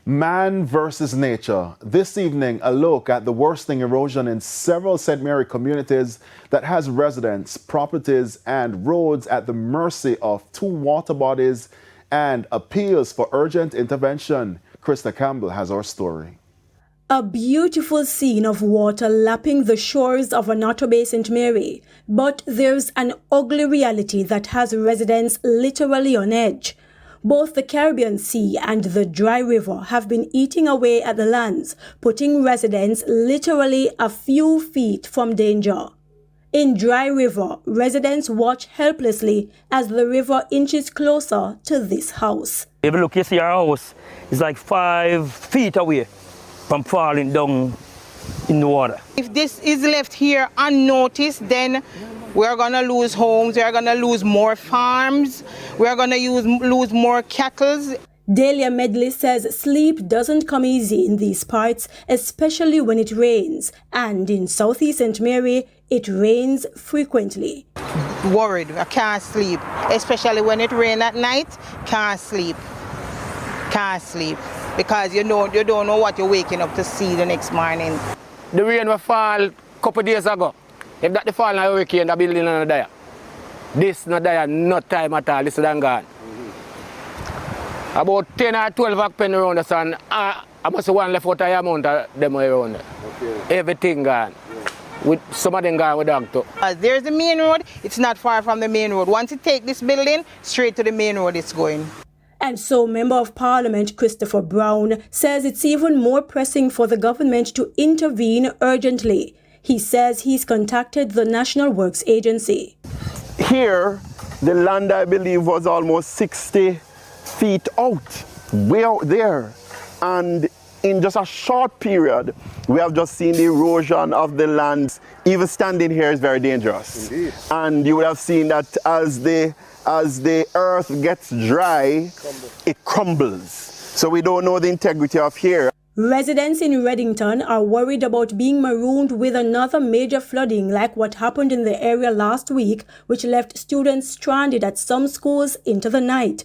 Man versus nature. This evening, a look at the worsening erosion in several St. Mary communities that has residents, properties, and roads at the mercy of two water bodies and appeals for urgent intervention. Krista Campbell has our story. A beautiful scene of water lapping the shores of Onoto Bay, St. Mary. But there's an ugly reality that has residents literally on edge. Both the Caribbean Sea and the dry river have been eating away at the lands, putting residents literally a few feet from danger. In Dry River, residents watch helplessly as the river inches closer to this house. If you look, you see our house is like 5 feet away from falling down in the water. If this is left here unnoticed, then we're going to lose homes, we're going to lose more farms, we're going to lose more cattle. Delia Medley says sleep doesn't come easy in these parts, especially when it rains. And in southeast St. Mary, it rains frequently. Worried, I can't sleep, especially when it rains at night, can't sleep. Can't sleep, because you don't know what you're waking up to see the next morning. The rain will fall a couple of days ago. If that the fall in a hurricane, the building not die. This not die, no time at all, this is done gone. About 10 or 12 happened around us, and I must have one left out of the amount of them around there. Okay. Everything gone. Yeah. With some of them gone with dog too. There's the main road, it's not far from the main road. Once you take this building, straight to the main road it's going. And so Member of Parliament Christopher Brown says it's even more pressing for the government to intervene urgently. He says he's contacted the National Works Agency. Here, the land, I believe, was almost 60 feet out, way out there. And in just a short period, we have just seen the erosion of the land. Even standing here is very dangerous. Indeed. And you would have seen that as the earth gets dry, it crumbles. So we don't know the integrity of here. Residents in Reddington are worried about being marooned with another major flooding like what happened in the area last week, which left students stranded at some schools into the night.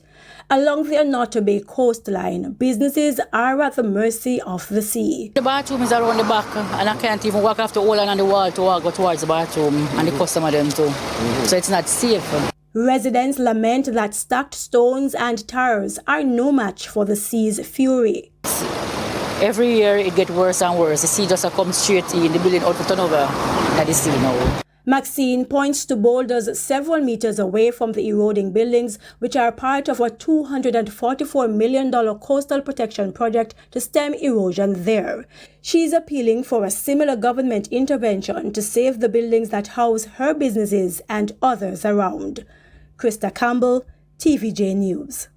Along the Onoto Bay coastline, businesses are at the mercy of the sea. The bathroom is around the back, and I can't even walk off the wall and on the wall to walk towards the bathroom, and the customer them too. So it's not safe. Residents lament that stacked stones and tires are no match for the sea's fury. Every year it gets worse and worse. The sea just comes straight in, the building out to turn over at the sea now. Maxine points to boulders several meters away from the eroding buildings, which are part of a $244 million coastal protection project to stem erosion there. She's appealing for a similar government intervention to save the buildings that house her businesses and others around. Krista Campbell, TVJ News.